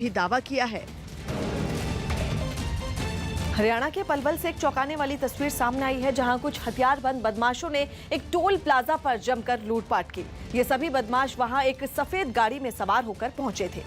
भी दावा किया है। हरियाणा के पलवल से एक चौंकाने वाली तस्वीर सामने आई है, जहां कुछ हथियारबंद बदमाशों ने एक टोल प्लाजा पर जमकर लूटपाट की। ये सभी बदमाश वहां एक सफेद गाड़ी में सवार होकर पहुंचे थे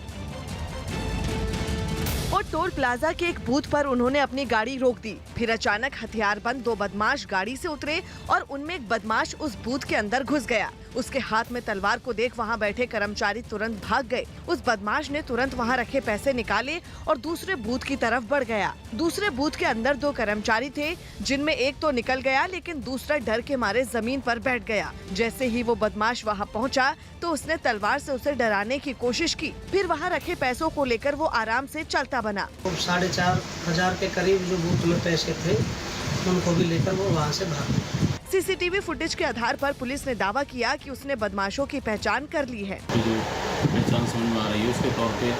और टोल प्लाजा के एक बूथ पर उन्होंने अपनी गाड़ी रोक दी। फिर अचानक हथियारबंद 2 बदमाश गाड़ी से उतरे और उनमें एक बदमाश उस बूथ के अंदर घुस गया। उसके हाथ में तलवार को देख वहां बैठे कर्मचारी तुरंत भाग गए। उस बदमाश ने तुरंत वहां रखे पैसे निकाले और दूसरे बूथ की तरफ बढ़ गया। दूसरे बूथ के अंदर 2 कर्मचारी थे, जिनमें एक तो निकल गया, लेकिन दूसरा डर के मारे जमीन पर बैठ गया। जैसे ही वो बदमाश वहां पहुंचा तो उसने तलवार से उसे डराने की कोशिश की। फिर वहां रखे पैसों को लेकर वो आराम से चलता बना। 4,500 के करीब जो बूथ में पैसे थे, उनको भी लेकर वो वहाँ से भाग गए। सीसीटीवी फुटेज के आधार पर पुलिस ने दावा किया कि उसने बदमाशों की पहचान कर ली है। जो पहचान समझ में आ रही है उसके तौर पे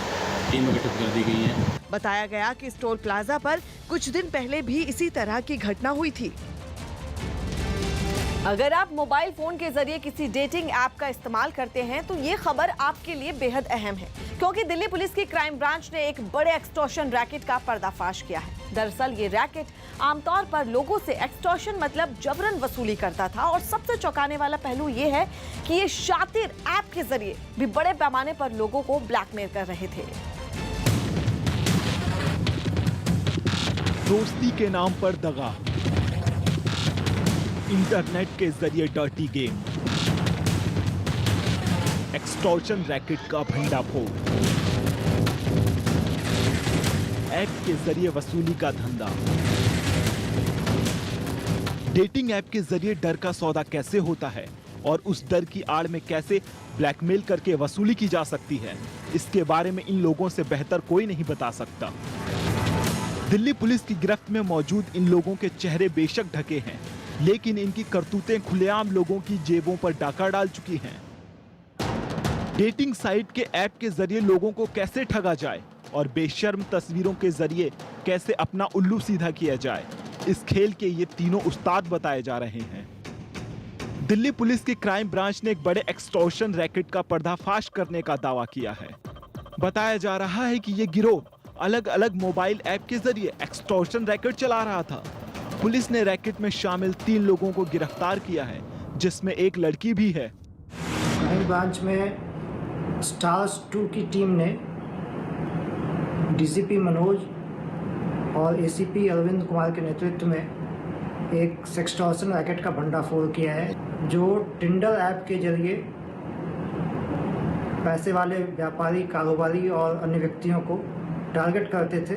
टीम गठित कर दी गई है। बताया गया कि इस टोल प्लाजा पर कुछ दिन पहले भी इसी तरह की घटना हुई थी। अगर आप मोबाइल फोन के जरिए किसी डेटिंग ऐप का इस्तेमाल करते हैं तो ये खबर आपके लिए बेहद अहम है, क्योंकि दिल्ली पुलिस की क्राइम ब्रांच ने एक बड़े एक्सटॉर्शन रैकेट का पर्दाफाश किया है। दरअसल ये रैकेट आमतौर पर लोगों से एक्सटॉर्शन मतलब जबरन वसूली करता था, और सबसे चौंकाने वाला पहलू ये है कि ये शातिर ऐप के जरिए भी बड़े पैमाने पर लोगों को ब्लैकमेल कर रहे थे। दोस्ती के नाम पर दगा, इंटरनेट के जरिए डर्टी गेम, एक्सटॉर्शन रैकेट का भंडाफोड़, ऐप के जरिए वसूली का धंधा। डेटिंग ऐप के जरिए डर का सौदा कैसे होता है और उस डर की आड़ में कैसे ब्लैकमेल करके वसूली की जा सकती है, इसके बारे में इन लोगों से बेहतर कोई नहीं बता सकता। दिल्ली पुलिस की गिरफ्त में मौजूद इन लोगों के चेहरे बेशक ढके हैं, लेकिन इनकी करतूतें खुलेआम लोगों की जेबों पर डाका डाल चुकी हैं। डेटिंग साइट के ऐप के जरिए लोगों को कैसे ठगा जाए और बेशर्म तस्वीरों के जरिए कैसे अपना उल्लू सीधा किया जाए, इस खेल के ये तीनों उस्ताद बताए जा रहे हैं। दिल्ली पुलिस की क्राइम ब्रांच ने एक बड़े एक्सटॉर्शन रैकेट का पर्दाफाश करने का दावा किया है। बताया जा रहा है कि ये गिरोह अलग अलग मोबाइल ऐप के जरिए एक्सटॉर्शन रैकेट चला रहा था। पुलिस ने रैकेट में शामिल 3 लोगों को गिरफ्तार किया है, जिसमें एक लड़की भी है। क्राइम ब्रांच में स्टार्स 2 की टीम ने डीसीपी मनोज और एसीपी अरविंद कुमार के नेतृत्व में एक सेक्सटॉर्शन रैकेट का भंडाफोड़ किया है, जो टिंडर ऐप के जरिए पैसे वाले व्यापारी, कारोबारी और अन्य व्यक्तियों को टारगेट करते थे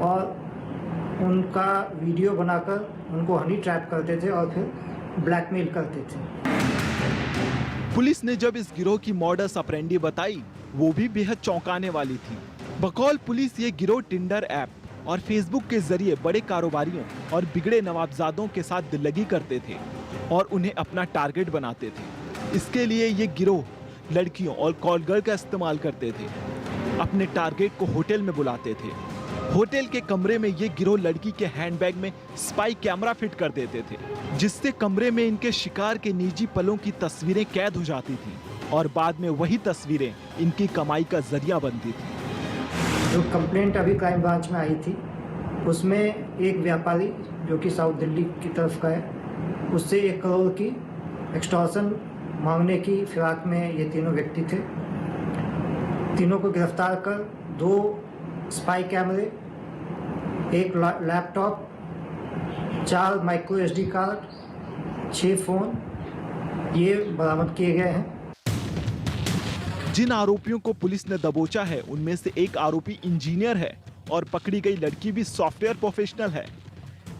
और उनका वीडियो बनाकर उनको हनी ट्रैप करते थे और फिर ब्लैकमेल करते थे। पुलिस ने जब इस गिरोह की मॉडस ऑपरेंडी बताई, वो भी बेहद चौंकाने वाली थी। बकौल पुलिस ये गिरोह टिंडर ऐप और फेसबुक के जरिए बड़े कारोबारियों और बिगड़े नवाबजादों के साथ दिल्लगी करते थे और उन्हें अपना टारगेट बनाते थे। इसके लिए ये गिरोह लड़कियों और कॉल गर्ल का इस्तेमाल करते थे। अपने टारगेट को होटल में बुलाते थे। होटल के कमरे में ये गिरोह लड़की के हैंडबैग में स्पाई कैमरा फिट कर देते थे, जिससे कमरे में इनके शिकार के निजी पलों की तस्वीरें कैद हो जाती थीं और बाद में वही तस्वीरें इनकी कमाई का जरिया बनती थी। जो कंप्लेंट अभी क्राइम ब्रांच में आई थी, उसमें एक व्यापारी जो कि साउथ दिल्ली की तरफ का है, उससे 1 करोड़ की एक्सटॉर्शन मांगने की फिराक में ये तीनों व्यक्ति थे। तीनों को गिरफ्तार कर 2 स्पाई कैमरे, 1 laptop, 4 micro SD card, 6 phone ये बरामद किए गए हैं। जिन आरोपियों को पुलिस ने दबोचा है, उनमें से एक आरोपी इंजीनियर है और पकड़ी गई लड़की भी सॉफ्टवेयर प्रोफेशनल है।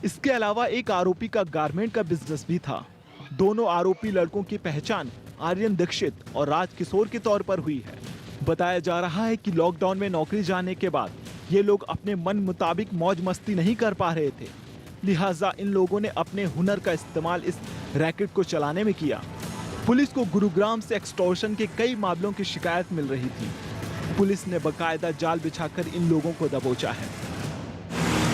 इसके अलावा एक आरोपी का गारमेंट का बिजनेस भी था। दोनों आरोपी लड़कों की पहचान आर्यन दीक्षित और राज किशोर के तौर पर हुई है। बताया जा रहा है कि लॉकडाउन में नौकरी जाने के बाद ये लोग अपने मन मुताबिक मौज मस्ती नहीं कर पा रहे थे, लिहाजा इन लोगों ने अपने हुनर का इस्तेमाल इस रैकेट को चलाने में किया। पुलिस को गुरुग्राम से एक्सटॉर्शन के कई मामलों की शिकायत मिल रही थी। पुलिस ने बकायदा जाल बिछाकर इन लोगों को दबोचा है।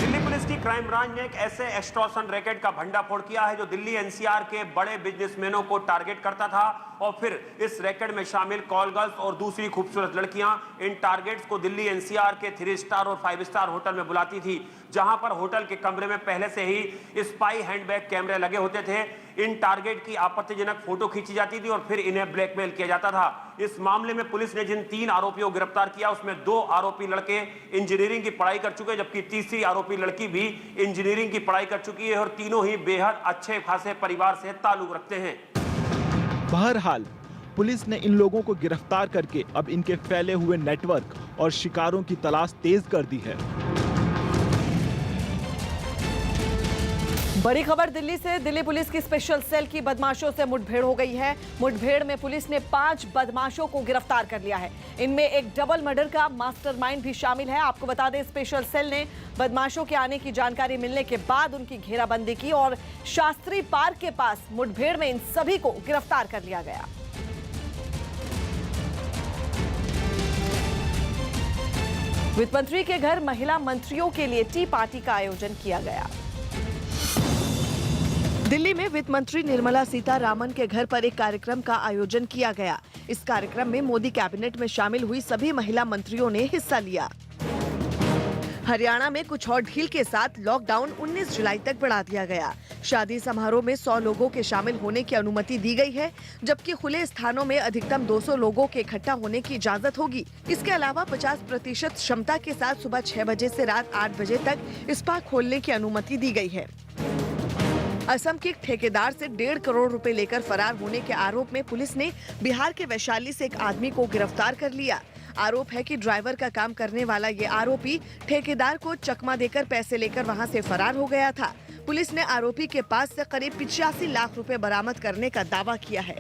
Delhi police ST crime branch ने एक ऐसे एक्सटॉर्शन रैकेट का भंडाफोड़ किया है जो दिल्ली एनसीआर के बड़े बिजनेसमैनों को टारगेट करता था और फिर इस रैकेट में शामिल कॉल गर्ल्स और दूसरी खूबसूरत लड़कियां इन टारगेट्स को दिल्ली एनसीआर के 3 स्टार और 5 स्टार होटल में बुलाती थी, जहां पर होटल के कमरे में पहले से ही स्पाई हैंडबैग कैमरे लगे होते थे। इन टारगेट की आपत्तिजनक फोटो खींची जाती थी और फिर इन्हें ब्लैकमेल किया जाता था। इस मामले में पुलिस ने जिन 3 आरोपियों को गिरफ्तार किया उसमें 2 आरोपी लड़के इंजीनियरिंग की पढ़ाई कर चुके हैं, जबकि तीसरी आरोपी लड़की भी इंजीनियरिंग की पढ़ाई कर चुकी है और तीनों ही बेहद अच्छे खासे परिवार से ताल्लुक रखते हैं। बहरहाल पुलिस ने इन लोगों को गिरफ्तार करके अब इनके फैले हुए नेटवर्क और शिकारों की तलाश तेज कर दी है। बड़ी खबर दिल्ली से। दिल्ली पुलिस की स्पेशल सेल की बदमाशों से मुठभेड़ हो गई है। मुठभेड़ में पुलिस ने 5 बदमाशों को गिरफ्तार कर लिया है। इनमें एक डबल मर्डर का मास्टरमाइंड भी शामिल है। आपको बता दें, स्पेशल सेल ने बदमाशों के आने की जानकारी मिलने के बाद उनकी घेराबंदी की और शास्त्री पार्क के पास मुठभेड़ में इन सभी को गिरफ्तार कर लिया गया। वित्त मंत्री के घर महिला मंत्रियों के लिए टी पार्टी का आयोजन किया गया। दिल्ली में वित्त मंत्री निर्मला सीतारामन के घर पर एक कार्यक्रम का आयोजन किया गया। इस कार्यक्रम में मोदी कैबिनेट में शामिल हुई सभी महिला मंत्रियों ने हिस्सा लिया। हरियाणा में कुछ और ढील के साथ लॉकडाउन 19 जुलाई तक बढ़ा दिया गया। शादी समारोह में 100 लोगों के शामिल होने की अनुमति दी गई है, जबकि खुले स्थानों में अधिकतम 200 लोगों के इकट्ठा होने की इजाजत होगी। इसके अलावा 50% क्षमता के साथ सुबह 6 बजे से रात 8 बजे तक स्पा खोलने की अनुमति दी गई है। असम के एक ठेकेदार से 1.5 करोड़ रुपए लेकर फरार होने के आरोप में पुलिस ने बिहार के वैशाली से एक आदमी को गिरफ्तार कर लिया। आरोप है कि ड्राइवर का काम करने वाला ये आरोपी ठेकेदार को चकमा देकर पैसे लेकर वहां से फरार हो गया था। पुलिस ने आरोपी के पास से करीब 85 लाख रुपए बरामद करने का दावा किया है।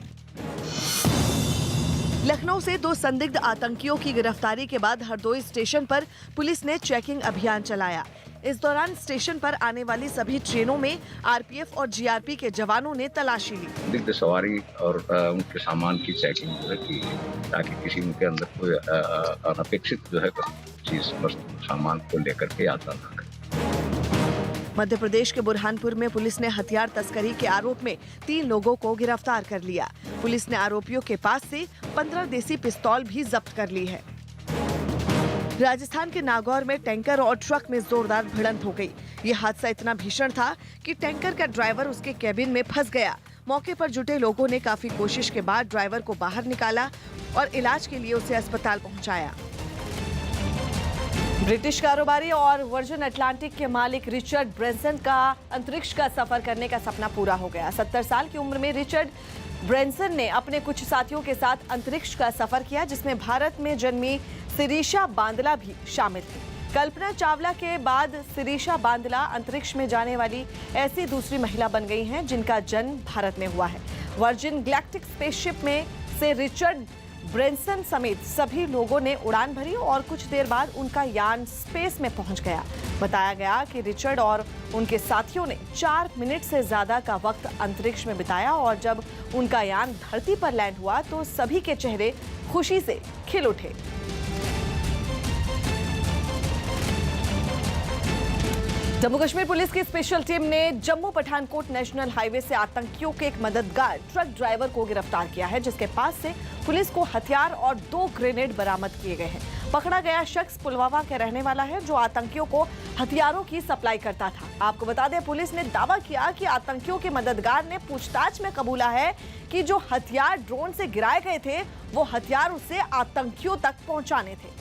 लखनऊ से 2 संदिग्ध आतंकियों की गिरफ्तारी के बाद हरदोई स्टेशन पर पुलिस ने चेकिंग अभियान चलाया। इस दौरान स्टेशन पर आने वाली सभी ट्रेनों में आरपीएफ और जीआरपी के जवानों ने तलाशी ली। संदिग्ध सवारी और उनके सामान की चेकिंग जो है की, ताकि किसी उनके अंदर कोई अनपेक्षित जो है चीज सामान को लेकर के आता ना करे। मध्य प्रदेश के बुरहानपुर में पुलिस ने हथियार तस्करी के आरोप में 3 लोगों को गिरफ्तार कर लिया। पुलिस ने आरोपियों के पास से 15 देसी पिस्तौल भी जब्त कर ली है। राजस्थान के नागौर में टैंकर और ट्रक में जोरदार भिड़ंत हो गई। ये हादसा इतना भीषण था कि टैंकर का ड्राइवर उसके कैबिन में फंस गया। मौके पर जुटे लोगों ने काफी कोशिश के बाद ड्राइवर को बाहर निकाला और इलाज के लिए उसे अस्पताल पहुंचाया। ब्रिटिश कारोबारी और वर्जिन अटलांटिक के मालिक रिचर्ड ब्रेंसन का अंतरिक्ष का सफर करने का सपना पूरा हो गया। 70 साल की उम्र में रिचर्ड ब्रेंसन ने अपने कुछ साथियों के साथ अंतरिक्ष का सफर किया, जिसमें भारत में जन्मी सिरीशा बांदला भी शामिल थी। कल्पना चावला के बाद सिरीशा बांदला अंतरिक्ष में जाने वाली ऐसी दूसरी महिला बन गई हैं जिनका जन्म भारत में हुआ है। वर्जिन गैलेक्टिक स्पेसशिप में से रिचर्ड ब्रेंसन समेत सभी लोगों ने उड़ान भरी और कुछ देर बाद उनका यान स्पेस में पहुंच गया। बताया गया कि रिचर्ड और उनके साथियों ने 4 मिनट से ज्यादा का वक्त अंतरिक्ष में बिताया और जब उनका यान धरती पर लैंड हुआ तो सभी के चेहरे खुशी से खिल उठे। जम्मू कश्मीर पुलिस की स्पेशल टीम ने जम्मू पठानकोट नेशनल हाईवे से आतंकियों के एक मददगार ट्रक ड्राइवर को गिरफ्तार किया है, जिसके पास से पुलिस को हथियार और 2 ग्रेनेड बरामद किए गए हैं। पकड़ा गया शख्स पुलवामा का रहने वाला है, जो आतंकियों को हथियारों की सप्लाई करता था। आपको बता दें, पुलिस ने दावा किया कि आतंकियों के मददगार ने पूछताछ में कबूला है कि जो हथियार ड्रोन से गिराए गए थे वो हथियार उसे आतंकियों तक पहुंचाने थे।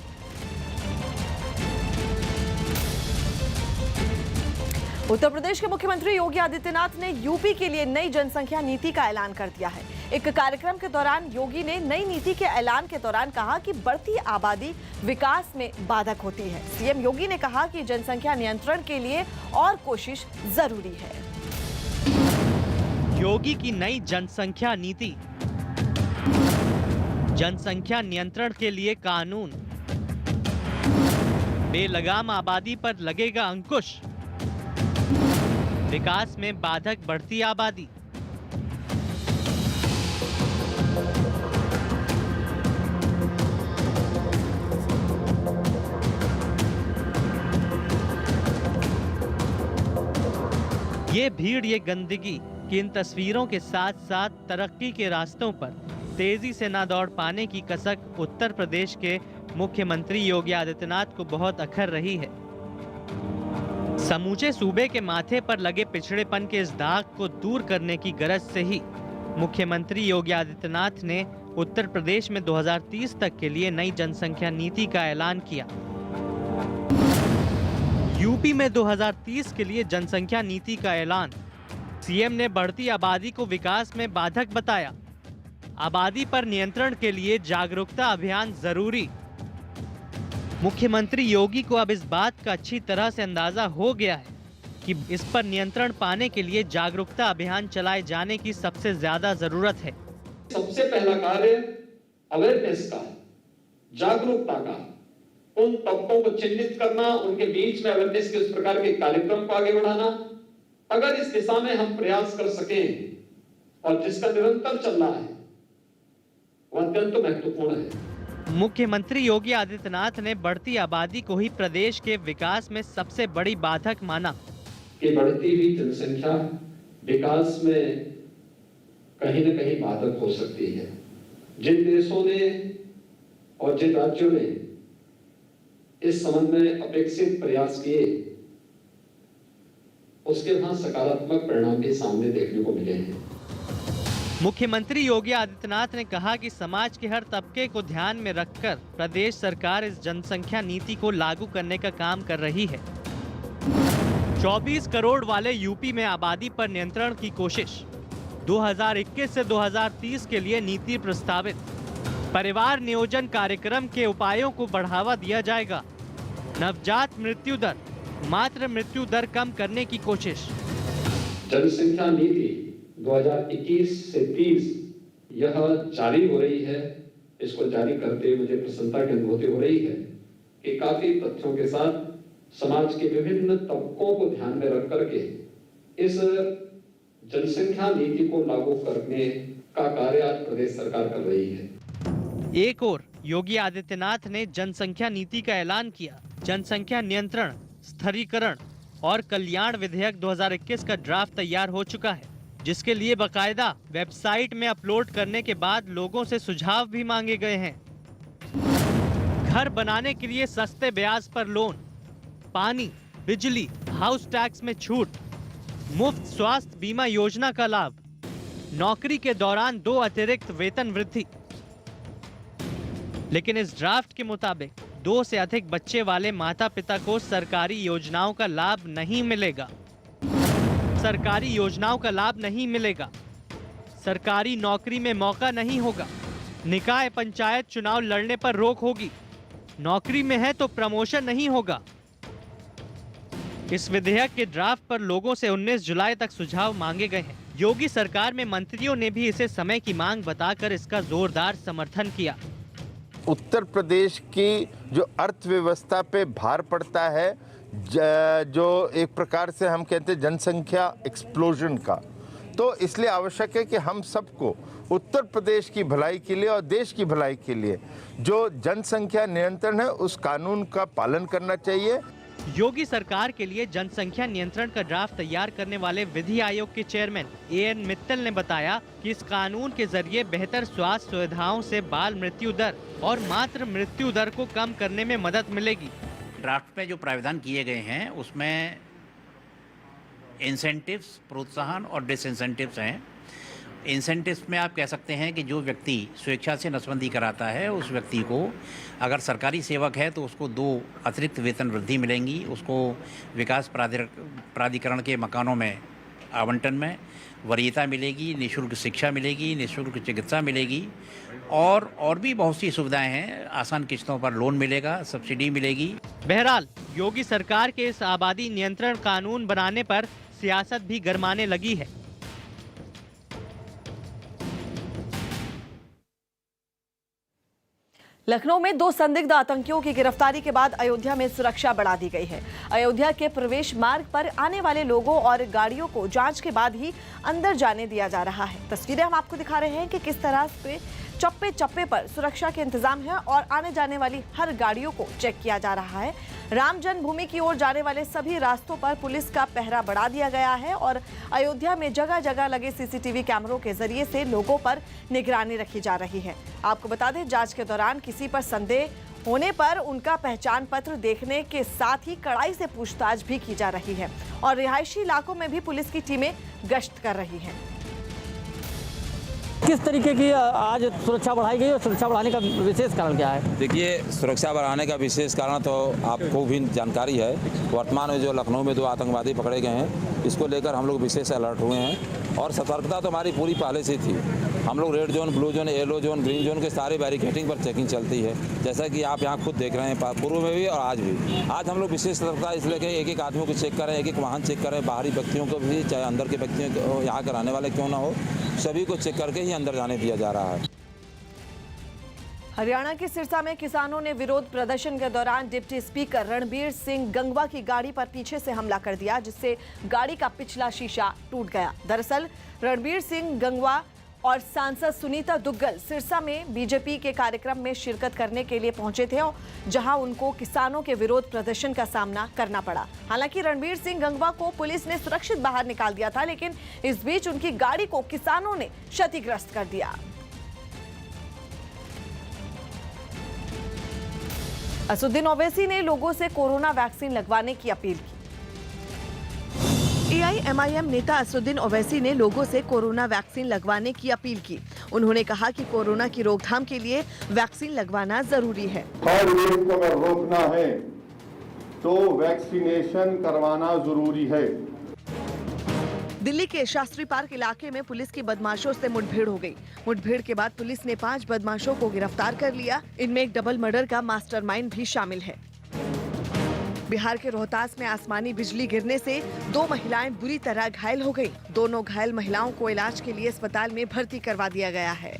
उत्तर प्रदेश के मुख्यमंत्री योगी आदित्यनाथ ने यूपी के लिए नई जनसंख्या नीति का ऐलान कर दिया है। एक कार्यक्रम के दौरान योगी ने नई नीति के ऐलान के दौरान कहा कि बढ़ती आबादी विकास में बाधक होती है। सीएम योगी ने कहा कि जनसंख्या नियंत्रण के लिए और कोशिश जरूरी है। योगी की नई जनसंख्या नीति, जनसंख्या नियंत्रण के लिए कानून, बेलगाम आबादी पर लगेगा अंकुश, विकास में बाधक बढ़ती आबादी। ये भीड़, ये गंदगी की इन तस्वीरों के साथ साथ तरक्की के रास्तों पर तेजी से ना दौड़ पाने की कसक उत्तर प्रदेश के मुख्यमंत्री योगी आदित्यनाथ को बहुत अखर रही है। समूचे सूबे के माथे पर लगे पिछड़ेपन के इस दाग को दूर करने की गरज से ही मुख्यमंत्री योगी आदित्यनाथ ने उत्तर प्रदेश में 2030 तक के लिए नई जनसंख्या नीति का ऐलान किया। यूपी में 2030 के लिए जनसंख्या नीति का ऐलान। सीएम ने बढ़ती आबादी को विकास में बाधक बताया। आबादी पर नियंत्रण के लिए जागरूकता अभियान जरूरी। मुख्यमंत्री योगी को अब इस बात का अच्छी तरह से अंदाजा हो गया है कि इस पर नियंत्रण पाने के लिए जागरूकता अभियान चलाए जाने की सबसे ज्यादा जरूरत है। सबसे पहला कार्य अवेयरनेस का, जागरूकता का, उन तबकों को चिन्हित करना, उनके बीच में अवेयरनेस के उस प्रकार के कार्यक्रम को आगे बढ़ाना। अगर इस दिशा में हम प्रयास कर सकें और जिसका निरंतर चल रहा है, वो अत्यंत महत्वपूर्ण है। मुख्यमंत्री योगी आदित्यनाथ ने बढ़ती आबादी को ही प्रदेश के विकास में सबसे बड़ी बाधक माना कि बढ़ती हुई जनसंख्या विकास में कहीं न कहीं बाधक हो सकती है। जिन देशों ने और जिन राज्यों ने इस संबंध में अपेक्षित प्रयास किए, उसके वहां सकारात्मक परिणाम भी सामने देखने को मिले हैं। मुख्यमंत्री योगी आदित्यनाथ ने कहा कि समाज के हर तबके को ध्यान में रखकर प्रदेश सरकार इस जनसंख्या नीति को लागू करने का काम कर रही है। 24 करोड़ वाले यूपी में आबादी पर नियंत्रण की कोशिश। 2021 से 2030 के लिए नीति प्रस्तावित। परिवार नियोजन कार्यक्रम के उपायों को बढ़ावा दिया जाएगा। नवजात मृत्यु दर, मातृ मृत्यु दर कम करने की कोशिश। जनसंख्या नीति 2021 से 30 यह जारी हो रही है। इसको जारी करते हुए मुझे प्रसन्नता की अनुभूति हो रही है कि काफी तथ्यों के साथ समाज के विभिन्न तबकों को ध्यान में रख करके इस जनसंख्या नीति को लागू करने का कार्य आज प्रदेश सरकार कर रही है। एक और योगी आदित्यनाथ ने जनसंख्या नीति का ऐलान किया। जनसंख्या नियंत्रण, स्थिरीकरण और कल्याण विधेयक 2021 का ड्राफ्ट तैयार हो चुका है, जिसके लिए बकायदा वेबसाइट में अपलोड करने के बाद लोगों से सुझाव भी मांगे गए हैं। घर बनाने के लिए सस्ते ब्याज पर लोन, पानी, बिजली, हाउस टैक्स में छूट, मुफ्त स्वास्थ्य बीमा योजना का लाभ, नौकरी के दौरान 2 अतिरिक्त वेतन वृद्धि। लेकिन इस ड्राफ्ट के मुताबिक 2 से अधिक बच्चे वाले माता पिता को सरकारी योजनाओं का लाभ नहीं मिलेगा। सरकारी योजनाओं का लाभ नहीं मिलेगा। सरकारी नौकरी में मौका नहीं होगा। निकाय पंचायत चुनाव लड़ने पर रोक होगी। नौकरी में है तो प्रमोशन नहीं होगा। इस विधेयक के ड्राफ्ट पर लोगों से 19 जुलाई तक सुझाव मांगे गए हैं। योगी सरकार में मंत्रियों ने भी इसे समय की मांग बताकर इसका जोरदार समर्थन किया। उत्तर प्रदेश की जो अर्थव्यवस्था पे भार पड़ता है, जो एक प्रकार से हम कहते हैं जनसंख्या एक्सप्लोजन का, तो इसलिए आवश्यक है कि हम सबको उत्तर प्रदेश की भलाई के लिए और देश की भलाई के लिए जो जनसंख्या नियंत्रण है उस कानून का पालन करना चाहिए। योगी सरकार के लिए जनसंख्या नियंत्रण का ड्राफ्ट तैयार करने वाले विधि आयोग के चेयरमैन एएन मित्तल ने बताया कि इस कानून के जरिए बेहतर स्वास्थ्य सुविधाओं से बाल मृत्यु दर और मातृ मृत्यु दर को कम करने में मदद मिलेगी। ड्राफ्ट में जो प्रावधान किए गए हैं उसमें इंसेंटिव्स, प्रोत्साहन और डिसइंसेंटिव्स हैं। इंसेंटिव्स में आप कह सकते हैं कि जो व्यक्ति स्वेच्छा से नसबंदी कराता है उस व्यक्ति को, अगर सरकारी सेवक है तो उसको 2 अतिरिक्त वेतन वृद्धि मिलेंगी, उसको विकास प्राधिकरण के मकानों में आवंटन में वरीयता मिलेगी, निःशुल्क शिक्षा मिलेगी, निःशुल्क चिकित्सा मिलेगी और भी बहुत सी सुविधाएं हैं। आसान किस्तों पर लोन मिलेगा, सब्सिडी मिलेगी। बहरहाल योगी सरकार के इस आबादी नियंत्रण कानून बनाने पर सियासत भी गरमाने लगी है। लखनऊ में 2 संदिग्ध आतंकियों की गिरफ्तारी के बाद अयोध्या में सुरक्षा बढ़ा दी गई है। अयोध्या के प्रवेश मार्ग पर आने वाले लोगों और गाड़ियों को जांच के बाद ही अंदर जाने दिया जा रहा है। तस्वीरें हम आपको दिखा रहे हैं कि किस तरह से चप्पे चप्पे पर सुरक्षा के इंतजाम है और आने जाने वाली हर गाड़ियों को चेक किया जा रहा है। राम जन्मभूमि की ओर जाने वाले सभी रास्तों पर पुलिस का पहरा बढ़ा दिया गया है और अयोध्या में जगह जगह लगे सीसीटीवी कैमरों के जरिए से लोगों पर निगरानी रखी जा रही है। आपको बता दें, जांच के दौरान किसी पर संदेह होने पर उनका पहचान पत्र देखने के साथ ही कड़ाई से पूछताछ भी की जा रही है और रिहायशी इलाकों में भी पुलिस की टीमें गश्त कर रही हैं। किस तरीके की आज सुरक्षा बढ़ाई गई और सुरक्षा बढ़ाने का विशेष कारण क्या है? देखिए, सुरक्षा बढ़ाने का विशेष कारण तो आपको भी जानकारी है। वर्तमान में जो लखनऊ में 2 आतंकवादी पकड़े गए हैं, इसको लेकर हम लोग विशेष अलर्ट हुए हैं और सतर्कता तो हमारी पूरी पहले से थी। हम लोग red zone, blue zone, yellow zone, green zone के सारे बैरिकेडिंग पर चेकिंग चलती है, जैसा कि आप यहाँ खुद देख रहे हैं, पूर्व में भी और आज भी। आज हम लोग विशेष सतर्कता इसलिए कि एक आदमी को चेक करें, एक वाहन चेक करें, बाहरी व्यक्तियों को भी, चाहे अंदर के व्यक्तियों को, यहाँ के रहने वाले क्यों ना हो, सभी को चेक करके ही अंदर जाने दिया जा रहा है। हरियाणा के सिरसा में किसानों ने विरोध प्रदर्शन के दौरान डिप्टी स्पीकर रणबीर सिंह गंगवा की गाड़ी पर पीछे से हमला कर दिया, जिससे गाड़ी का पिछला शीशा टूट गया। दरअसल रणबीर सिंह गंगवा और सांसद सुनीता दुग्गल सिरसा में बीजेपी के कार्यक्रम में शिरकत करने के लिए पहुंचे थे, जहां उनको किसानों के विरोध प्रदर्शन का सामना करना पड़ा। हालांकि रणबीर सिंह गंगवा को पुलिस ने सुरक्षित बाहर निकाल दिया था, लेकिन इस बीच उनकी गाड़ी को किसानों ने क्षतिग्रस्त कर दिया। असुद्दीन ओवैसी ने लोगों से कोरोना वैक्सीन लगवाने की अपील की। AIMIM नेता असुद्दीन ओवैसी ने लोगों से कोरोना वैक्सीन लगवाने की अपील की। उन्होंने कहा कि कोरोना की रोकथाम के लिए वैक्सीन लगवाना जरूरी है। थर्ड वेव को अगर रोकना है तो वैक्सीनेशन करवाना जरूरी है। दिल्ली के शास्त्री पार्क इलाके में पुलिस की बदमाशों से मुठभेड़ हो गई। मुठभेड़ के बाद पुलिस ने 5 बदमाशों को गिरफ्तार कर लिया। इनमें एक डबल मर्डर का मास्टरमाइंड भी शामिल है। बिहार के रोहतास में आसमानी बिजली गिरने से 2 महिलाएं बुरी तरह घायल हो गईं। दोनों घायल महिलाओं को इलाज के लिए अस्पताल में भर्ती करवा दिया गया है।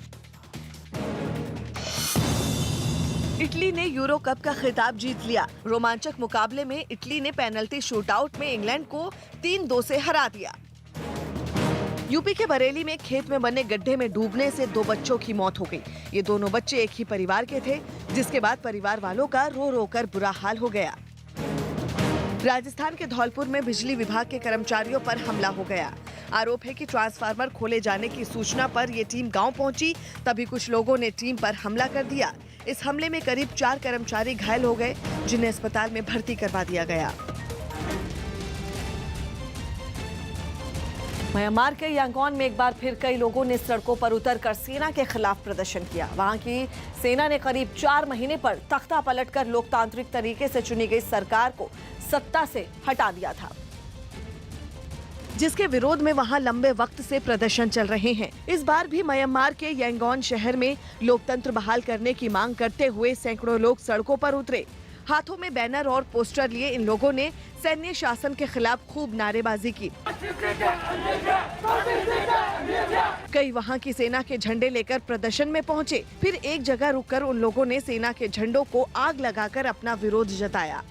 इटली ने यूरो कप का खिताब जीत लिया। रोमांचक मुकाबले में इटली ने पेनल्टी शूटआउट में इंग्लैंड को 3-2 से हरा दिया। यूपी के बरेली में खेत में बने गड्ढे में डूबने से 2 बच्चों की मौत हो गई। ये दोनों बच्चे एक ही परिवार के थे, जिसके बाद परिवार वालों का रो रो कर बुरा हाल हो गया। राजस्थान के धौलपुर में बिजली विभाग के कर्मचारियों पर हमला हो गया। आरोप है कि ट्रांसफार्मर खोले जाने की सूचना पर ये टीम गांव पहुंची, तभी कुछ लोगों ने टीम पर हमला कर दिया। इस हमले में करीब 4 कर्मचारी घायल हो गए, जिन्हें अस्पताल में भर्ती करवा दिया गया। म्यांमार के यांगोन में एक बार फिर कई लोगों ने सड़कों पर उतरकर सेना के खिलाफ प्रदर्शन किया। वहां की सेना ने करीब 4 महीने पर तख्ता पलटकर लोकतांत्रिक तरीके से चुनी गई सरकार को सत्ता से हटा दिया था, जिसके विरोध में वहां लंबे वक्त से प्रदर्शन चल रहे हैं। इस बार भी म्यांमार के यांगोन शहर में लोकतंत्र बहाल करने की मांग करते हुए सैकड़ों लोग सड़कों पर उतरे। हाथों में बैनर और पोस्टर लिए इन लोगों ने सैन्य शासन के खिलाफ खूब नारेबाजी की। कई वहां की सेना के झंडे लेकर प्रदर्शन में पहुंचे। फिर एक जगह रुककर उन लोगों ने सेना के झंडों को आग लगाकर अपना विरोध जताया।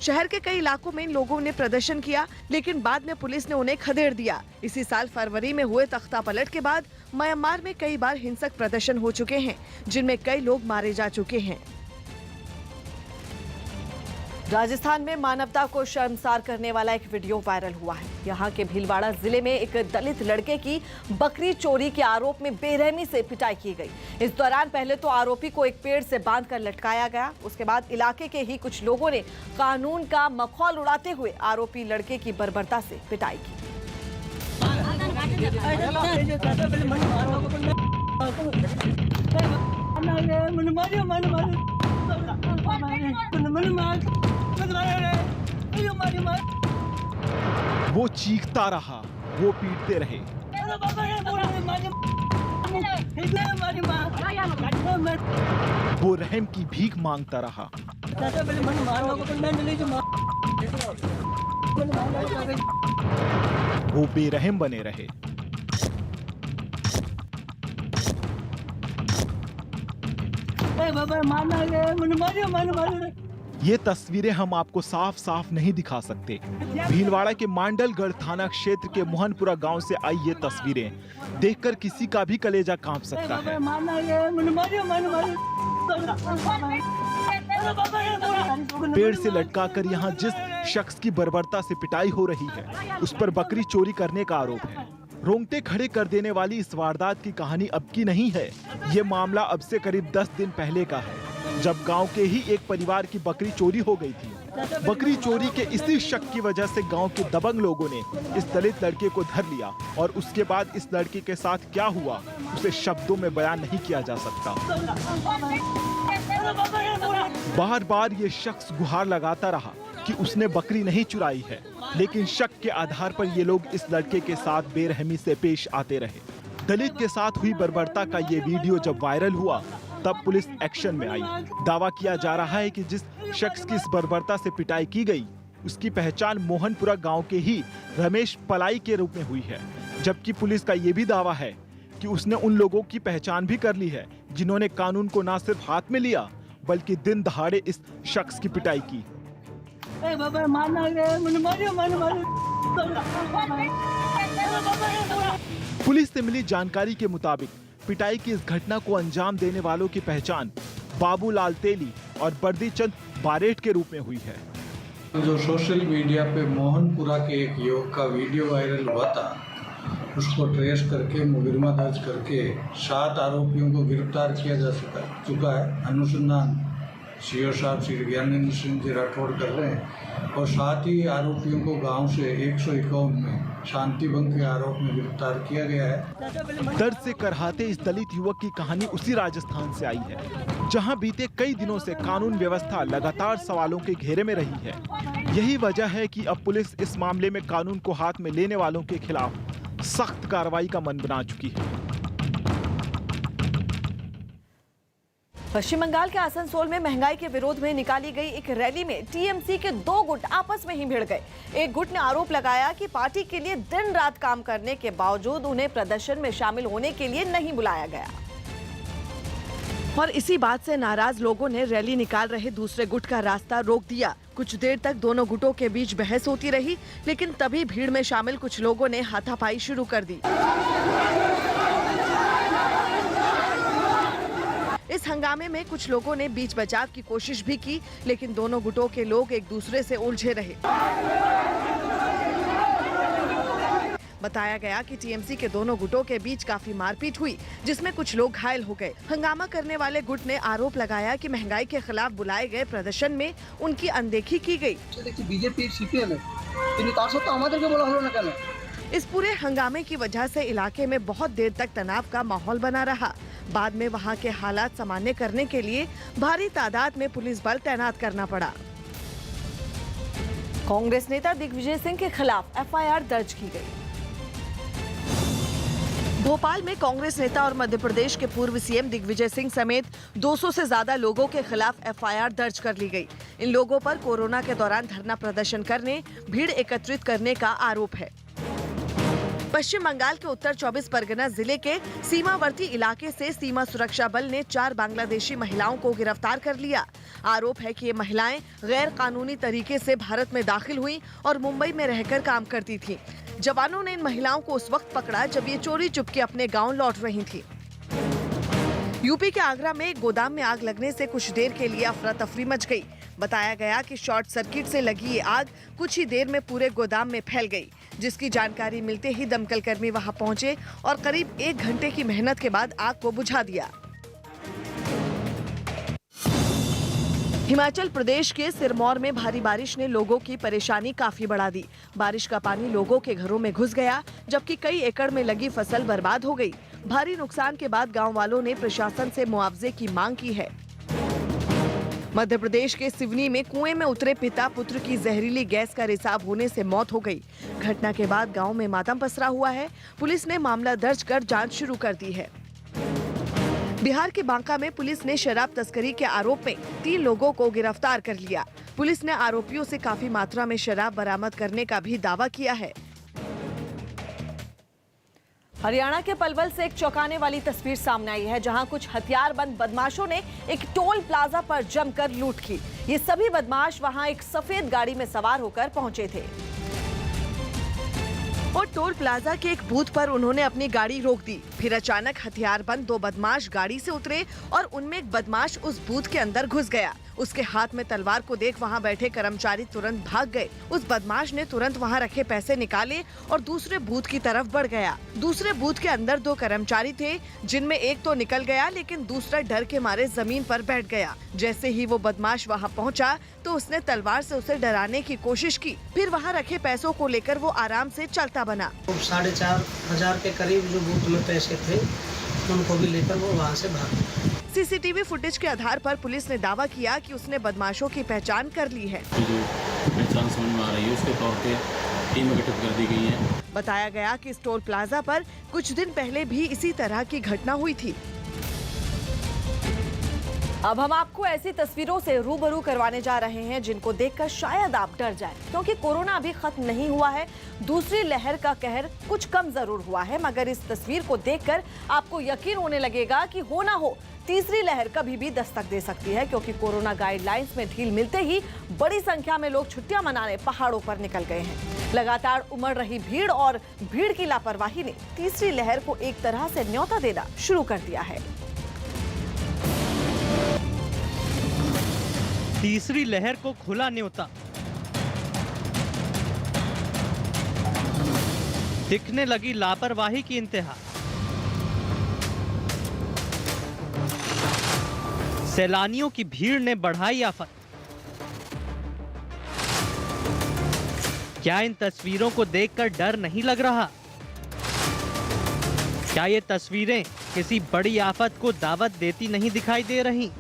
शहर के कई इलाकों में इन लोगों ने प्रदर्शन किया, लेकिन बाद में पुलिस ने उन्हें खदेड़ दिया। इसी साल फरवरी में हुए तख्ता पलट के बाद म्यांमार में कई बार हिंसक प्रदर्शन हो चुके हैं, जिनमें कई लोग मारे जा चुके हैं। राजस्थान में मानवता को शर्मसार करने वाला एक वीडियो वायरल हुआ है। यहाँ के भीलवाड़ा जिले में एक दलित लड़के की बकरी चोरी के आरोप में बेरहमी से पिटाई की गई। इस दौरान पहले तो आरोपी को एक पेड़ से बांधकर लटकाया गया। उसके बाद इलाके के ही कुछ लोगों ने कानून का मखौल उड़ाते हुए आरोपी लड़के की बर्बरता से पिटाई की। वो चीखता रहा, वो पीटते रहे। वो रहम की भीख मांगता रहा। वो बेरहम बने रहे। ये तस्वीरें हम आपको साफ साफ नहीं दिखा सकते। भीलवाड़ा के मांडलगढ़ थाना क्षेत्र के मोहनपुरा गांव से आई ये तस्वीरें देखकर किसी का भी कलेजा कांप सकता है। पेड़ से लटकाकर यहाँ जिस शख्स की बर्बरता से पिटाई हो रही है उस पर बकरी चोरी करने का आरोप है। रोंगटे खड़े कर देने वाली इस वारदात की कहानी अब की नहीं है। ये मामला अब से करीब 10 दिन पहले का है, जब गांव के ही एक परिवार की बकरी चोरी हो गई थी। बकरी चोरी के इसी शक की वजह से गांव के दबंग लोगों ने इस दलित लड़के को धर लिया और उसके बाद इस लड़के के साथ क्या हुआ उसे शब्दों में बयान नहीं किया जा सकता। बार बार ये शख्स गुहार लगाता रहा कि उसने बकरी नहीं चुराई है, लेकिन शक के आधार पर ये लोग इस लड़के के साथ बेरहमी से पेश आते रहे। दलित के साथ हुई बर्बरता का ये वीडियो जब वायरल हुआ तब पुलिस एक्शन में आई। दावा किया जा रहा है कि जिस शख्स की इस बर्बरता से पिटाई की गई उसकी पहचान मोहनपुरा गांव के ही रमेश पलाई के रूप में हुई है, जबकि पुलिस का ये भी दावा है कि उसने उन लोगों की पहचान भी कर ली है जिन्होंने कानून को न सिर्फ हाथ में लिया बल्कि दिन दहाड़े इस शख्स की पिटाई की। पुलिस से मिली जानकारी के मुताबिक पिटाई की इस घटना को अंजाम देने वालों की पहचान बाबूलाल तेली और बर्दीचंद बारेट के रूप में हुई है। जो सोशल मीडिया पे मोहनपुरा के एक युवक का वीडियो वायरल हुआ था, उसको ट्रेस करके मुकदमा दर्ज करके 7 आरोपियों को गिरफ्तार किया जा चुका है। अनुसंधान सीओ साहब श्री ज्ञानेंद्र सिंह जी राठौड़ कर रहे हैं और साथ ही आरोपियों को गांव से 151 में शांति भंग के आरोप में गिरफ्तार किया गया है। दर्द से करहाते इस दलित युवक की कहानी उसी राजस्थान से आई है, जहां बीते कई दिनों से कानून व्यवस्था लगातार सवालों के घेरे में रही है। यही वजह है कि अब पुलिस इस मामले में कानून को हाथ में लेने वालों के खिलाफ सख्त कार्रवाई का मन बना चुकी है। पश्चिम बंगाल के आसनसोल में महंगाई के विरोध में निकाली गई एक रैली में टीएमसी के 2 गुट आपस में ही भिड़ गए। एक गुट ने आरोप लगाया कि पार्टी के लिए दिन रात काम करने के बावजूद उन्हें प्रदर्शन में शामिल होने के लिए नहीं बुलाया गया। और इसी बात से नाराज लोगों ने रैली निकाल रहे दूसरे गुट का रास्ता रोक दिया। कुछ देर तक दोनों गुटों के बीच बहस होती रही, लेकिन तभी भीड़ में शामिल कुछ लोगों ने हाथापाई शुरू कर दी। इस हंगामे में कुछ लोगों ने बीच बचाव की कोशिश भी की, लेकिन दोनों गुटों के लोग एक दूसरे से उलझे रहे। बताया गया कि टीएमसी के दोनों गुटों के बीच काफी मारपीट हुई, जिसमें कुछ लोग घायल हो गए। हंगामा करने वाले गुट ने आरोप लगाया कि महंगाई के खिलाफ बुलाए गए प्रदर्शन में उनकी अनदेखी की गई। बीजेपी सीपीएम है, इस पूरे हंगामे की वजह से इलाके में बहुत देर तक तनाव का माहौल बना रहा। बाद में वहां के हालात सामान्य करने के लिए भारी तादाद में पुलिस बल तैनात करना पड़ा। कांग्रेस नेता दिग्विजय सिंह के खिलाफ एफआईआर दर्ज की गई। भोपाल में कांग्रेस नेता और मध्य प्रदेश के पूर्व सीएम दिग्विजय सिंह समेत 200 से ज्यादा लोगों के खिलाफ एफआईआर दर्ज कर ली गई। इन लोगों पर कोरोना के दौरान धरना प्रदर्शन करने, भीड़ एकत्रित करने का आरोप है। पश्चिम बंगाल के उत्तर 24 परगना जिले के सीमावर्ती इलाके से सीमा सुरक्षा बल ने 4 बांग्लादेशी महिलाओं को गिरफ्तार कर लिया। आरोप है कि ये महिलाएं गैर कानूनी तरीके से भारत में दाखिल हुई और मुंबई में रहकर काम करती थीं। जवानों ने इन महिलाओं को उस वक्त पकड़ा जब ये चोरी चुपके अपने गांव लौट रही थीं। यूपी के आगरा में एक गोदाम में आग लगने से कुछ देर के लिए अफरा तफरी मच गई। बताया गया कि शॉर्ट सर्किट से लगी ये आग कुछ ही देर में पूरे गोदाम में फैल गई, जिसकी जानकारी मिलते ही दमकल कर्मी वहां पहुंचे और करीब 1 घंटे की मेहनत के बाद आग को बुझा दिया। हिमाचल प्रदेश के सिरमौर में भारी बारिश ने लोगों की परेशानी काफी बढ़ा दी। बारिश का पानी लोगों के घरों में घुस गया, जबकि कई एकड़ में लगी फसल बर्बाद हो गई। भारी नुकसान के बाद गांव वालों ने प्रशासन से मुआवजे की मांग की है। मध्य प्रदेश के सिवनी में कुएं में उतरे पिता पुत्र की जहरीली गैस का रिसाव होने से मौत हो गई। घटना के बाद गांव में मातम पसरा हुआ है। पुलिस ने मामला दर्ज कर जांच शुरू कर दी है। बिहार के बांका में पुलिस ने शराब तस्करी के आरोप में 3 लोगों को गिरफ्तार कर लिया। पुलिस ने आरोपियों से काफी मात्रा में शराब बरामद करने का भी दावा किया है। हरियाणा के पलवल से एक चौंकाने वाली तस्वीर सामने आई है, जहां कुछ हथियारबंद बदमाशों ने एक टोल प्लाजा पर जमकर लूट की। ये सभी बदमाश वहां एक सफेद गाड़ी में सवार होकर पहुंचे थे और टोल प्लाजा के एक बूथ पर उन्होंने अपनी गाड़ी रोक दी। फिर अचानक हथियारबंद 2 बदमाश गाड़ी से उतरे और उनमें एक बदमाश उस बूथ के अंदर घुस गया। उसके हाथ में तलवार को देख वहां बैठे कर्मचारी तुरंत भाग गए। उस बदमाश ने तुरंत वहां रखे पैसे निकाले और दूसरे बूथ की तरफ बढ़ गया। दूसरे बूथ के अंदर 2 कर्मचारी थे, जिनमें एक तो निकल गया लेकिन दूसरा डर के मारे जमीन पर बैठ गया। जैसे ही वो बदमाश वहां पहुंचा तो उसने तलवार से उसे डराने की कोशिश की। फिर वहां रखे पैसों को लेकर वो आराम से चलता बना। 4,500 के करीब जो बूथ में पैसे थे उनको भी लेकर वो वहाँ से भाग गए। सीसीटीवी फुटेज के आधार पर पुलिस ने दावा किया कि उसने बदमाशों की पहचान कर ली है। जो पहचान समझ में आ रही है उसके तौर पे टीम गठित कर दी गई है। बताया गया कि टोल प्लाजा पर कुछ दिन पहले भी इसी तरह की घटना हुई थी। अब हम आपको ऐसी तस्वीरों से रूबरू करवाने जा रहे हैं जिनको देखकर शायद आप डर जाएं, क्योंकि कोरोना अभी खत्म नहीं हुआ है। दूसरी लहर का कहर कुछ कम जरूर हुआ है, मगर इस तस्वीर को देखकर आपको यकीन होने लगेगा कि हो ना हो तीसरी लहर कभी भी दस्तक दे सकती है, क्योंकि कोरोना गाइडलाइंस में ढील मिलते ही बड़ी संख्या में लोग छुट्टियां मनाने पहाड़ों पर निकल गए हैं। लगातार उमड़ रही भीड़ और भीड़ की लापरवाही ने तीसरी लहर को एक तरह से न्योता देना शुरू कर दिया है। तीसरी लहर को खुला न्योता, दिखने लगी लापरवाही की इंतहा। सैलानियों की भीड़ ने बढ़ाई आफत। क्या इन तस्वीरों को देखकर डर नहीं लग रहा? क्या ये तस्वीरें किसी बड़ी आफत को दावत देती नहीं दिखाई दे रही?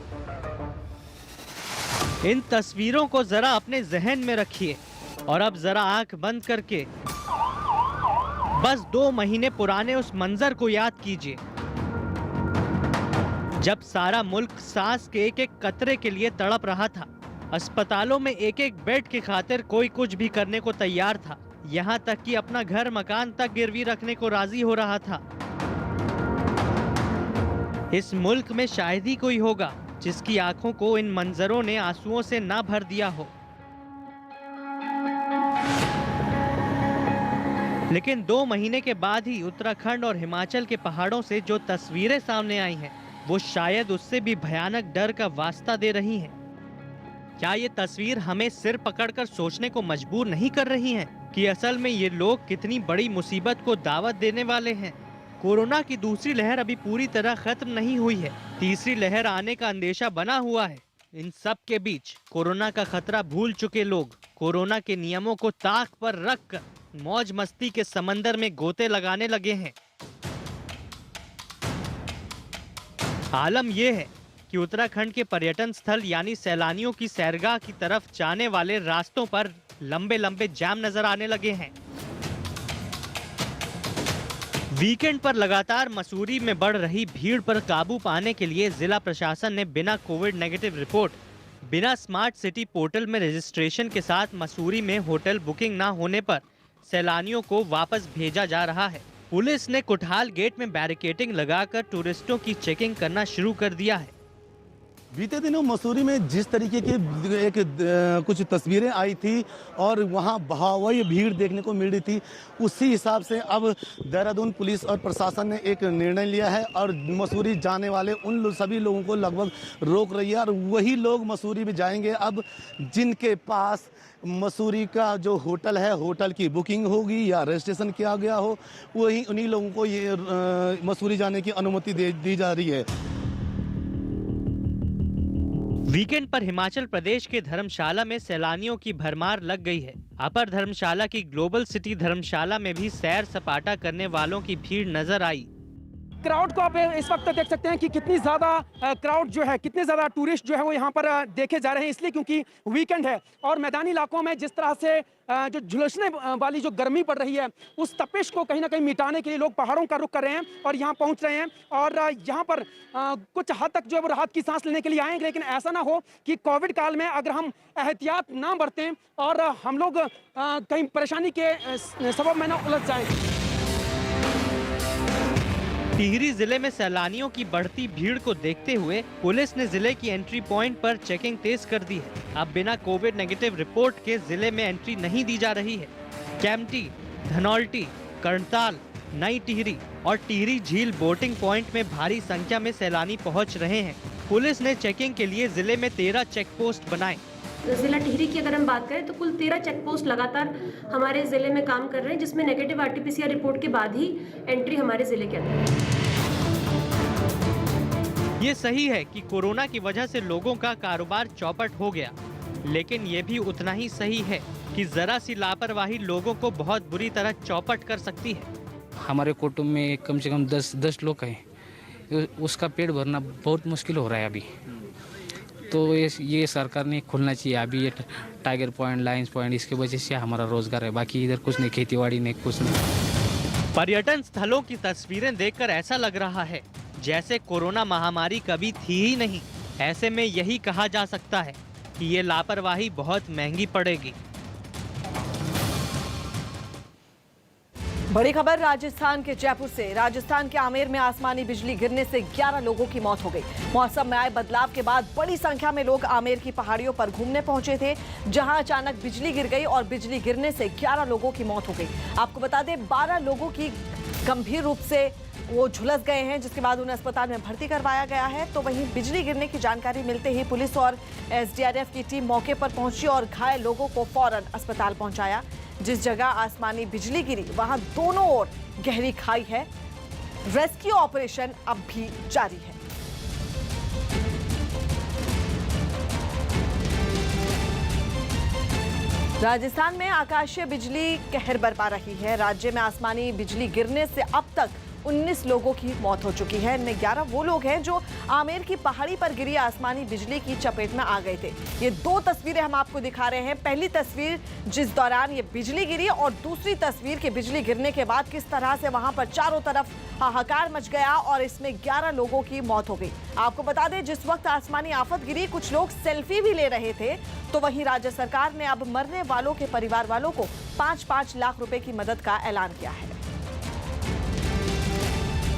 इन तस्वीरों को जरा अपने जहन में रखिए और अब जरा आंख बंद करके बस 2 महीने पुराने उस मंजर को याद कीजिए, जब सारा मुल्क सांस के एक एक कतरे के लिए तड़प रहा था। अस्पतालों में एक एक बेड की खातिर कोई कुछ भी करने को तैयार था, यहाँ तक कि अपना घर मकान तक गिरवी रखने को राजी हो रहा था। इस मुल्क में शायद ही कोई होगा जिसकी आंखों को इन मंजरों ने आंसुओं से ना भर दिया हो। लेकिन 2 महीने के बाद ही उत्तराखंड और हिमाचल के पहाड़ों से जो तस्वीरें सामने आई हैं, वो शायद उससे भी भयानक डर का वास्ता दे रही हैं। क्या ये तस्वीर हमें सिर पकड़कर सोचने को मजबूर नहीं कर रही हैं कि असल में ये लोग कितनी बड़ी मुसीबत को दावत देने वाले हैं? कोरोना की दूसरी लहर अभी पूरी तरह खत्म नहीं हुई है, तीसरी लहर आने का अंदेशा बना हुआ है। इन सब के बीच कोरोना का खतरा भूल चुके लोग कोरोना के नियमों को ताक पर रखकर मौज मस्ती के समंदर में गोते लगाने लगे हैं। आलम यह है कि उत्तराखंड के पर्यटन स्थल यानी सैलानियों की सैरगाह की तरफ जाने वाले रास्तों पर लंबे लंबे जाम नजर आने लगे हैं। वीकेंड पर लगातार मसूरी में बढ़ रही भीड़ पर काबू पाने के लिए जिला प्रशासन ने बिना कोविड नेगेटिव रिपोर्ट, बिना स्मार्ट सिटी पोर्टल में रजिस्ट्रेशन के साथ मसूरी में होटल बुकिंग न होने पर सैलानियों को वापस भेजा जा रहा है। पुलिस ने कुठाल गेट में बैरिकेडिंग लगाकर टूरिस्टों की चेकिंग करना शुरू कर दिया है। बीते दिनों मसूरी में जिस तरीके की कुछ तस्वीरें आई थी और वहां बहावई भीड़ देखने को मिल रही थी, उसी हिसाब से अब देहरादून पुलिस और प्रशासन ने एक निर्णय लिया है और मसूरी जाने वाले उन सभी लोगों को लगभग रोक रही है। और वही लोग मसूरी में जाएंगे अब जिनके पास मसूरी का जो होटल है, होटल की बुकिंग होगी या रजिस्ट्रेशन किया गया हो, वही उन्हीं लोगों को ये मसूरी जाने की अनुमति दी जा रही है। वीकेंड पर हिमाचल प्रदेश के धर्मशाला में सैलानियों की भरमार लग गई है। अपर धर्मशाला की ग्लोबल सिटी धर्मशाला में भी सैर सपाटा करने वालों की भीड़ नजर आई। क्राउड को आप इस वक्त देख सकते हैं कि कितनी ज़्यादा क्राउड जो है, कितने ज़्यादा टूरिस्ट जो है वो यहाँ पर देखे जा रहे हैं, इसलिए क्योंकि वीकेंड है। और मैदानी इलाकों में जिस तरह से जो झुलसने वाली जो गर्मी पड़ रही है, उस तपिश को कहीं ना कहीं मिटाने के लिए लोग पहाड़ों का रुख कर रहे हैं और यहाँ पहुँच रहे हैं। और यहाँ पर कुछ हद तक जो है वो राहत की सांस लेने के लिए आएंगे, लेकिन ऐसा ना हो कि कोविड काल में अगर हम एहतियात ना बरतें और हम लोग कहीं परेशानी के सबब में ना उलझ जाएं। टिहरी जिले में सैलानियों की बढ़ती भीड़ को देखते हुए पुलिस ने जिले की एंट्री पॉइंट पर चेकिंग तेज कर दी है। अब बिना कोविड नेगेटिव रिपोर्ट के जिले में एंट्री नहीं दी जा रही है। कैम्पटी, धनौल्टी, करताल, नई टिहरी और टिहरी झील बोटिंग पॉइंट में भारी संख्या में सैलानी पहुंच रहे हैं। पुलिस ने चेकिंग के लिए जिले में 13 चेक पोस्ट बनाए। जिला टिहरी की अगर हम बात करें तो कुल 13 चेक पोस्ट लगातार हमारे जिले में काम कर रहे हैं, जिसमें नेगेटिव RT-PCR रिपोर्ट के बाद ही एंट्री हमारे जिले के अंदर है। ये सही है कि कोरोना की वजह से लोगों का कारोबार चौपट हो गया, लेकिन ये भी उतना ही सही है कि जरा सी लापरवाही लोगों को बहुत बुरी तरह चौपट कर सकती है। हमारे कुटुंब में कम से कम 10 लोग हैं, उसका पेट भरना बहुत मुश्किल हो रहा है अभी। तो ये सरकार ने खुलना चाहिए अभी, ये टाइगर पॉइंट, लायंस पॉइंट, इसके वजह से हमारा रोजगार है, बाकी इधर कुछ नहीं, खेतीबाड़ी नहीं, कुछ नहीं। पर्यटन स्थलों की तस्वीरें देखकर ऐसा लग रहा है जैसे कोरोना महामारी कभी थी ही नहीं। ऐसे में यही कहा जा सकता है कि ये लापरवाही बहुत महंगी पड़ेगी। बड़ी खबर राजस्थान के जयपुर से। राजस्थान के आमेर में आसमानी बिजली गिरने से 11 लोगों की मौत हो गई। मौसम में आए बदलाव के बाद बड़ी संख्या में लोग आमेर की पहाड़ियों पर घूमने पहुंचे थे, जहां अचानक बिजली गिर गई और बिजली गिरने से 11 लोगों की मौत हो गई। आपको बता दें 12 लोगों की गंभीर रूप से वो झुलस गए हैं, जिसके बाद उन्हें अस्पताल में भर्ती करवाया गया है। तो वहीं बिजली गिरने की जानकारी मिलते ही पुलिस और SDRF की टीम मौके पर पहुंची और घायल लोगों को फौरन अस्पताल पहुंचाया। जिस जगह आसमानी बिजली गिरी वहां दोनों ओर गहरी खाई है। रेस्क्यू ऑपरेशन अब भी जारी है। राजस्थान में आकाशीय बिजली कहर बरपा रही है। राज्य में आसमानी बिजली गिरने से अब तक 19 लोगों की मौत हो चुकी है। इनमें 11 वो लोग हैं जो आमेर की पहाड़ी पर गिरी आसमानी बिजली की चपेट में आ गए थे। ये 2 तस्वीरें हम आपको दिखा रहे हैं। पहली तस्वीर जिस दौरान ये बिजली गिरी और दूसरी तस्वीर के बिजली गिरने के बाद किस तरह से वहां पर चारों तरफ हाहाकार मच गया और इसमें 11 लोगों की मौत हो गई। आपको बता दें जिस वक्त आसमानी आफत गिरी कुछ लोग सेल्फी भी ले रहे थे, तो वहीं राज्य सरकार ने अब मरने वालों के परिवार वालों को 5-5 लाख रुपए की मदद का ऐलान किया है।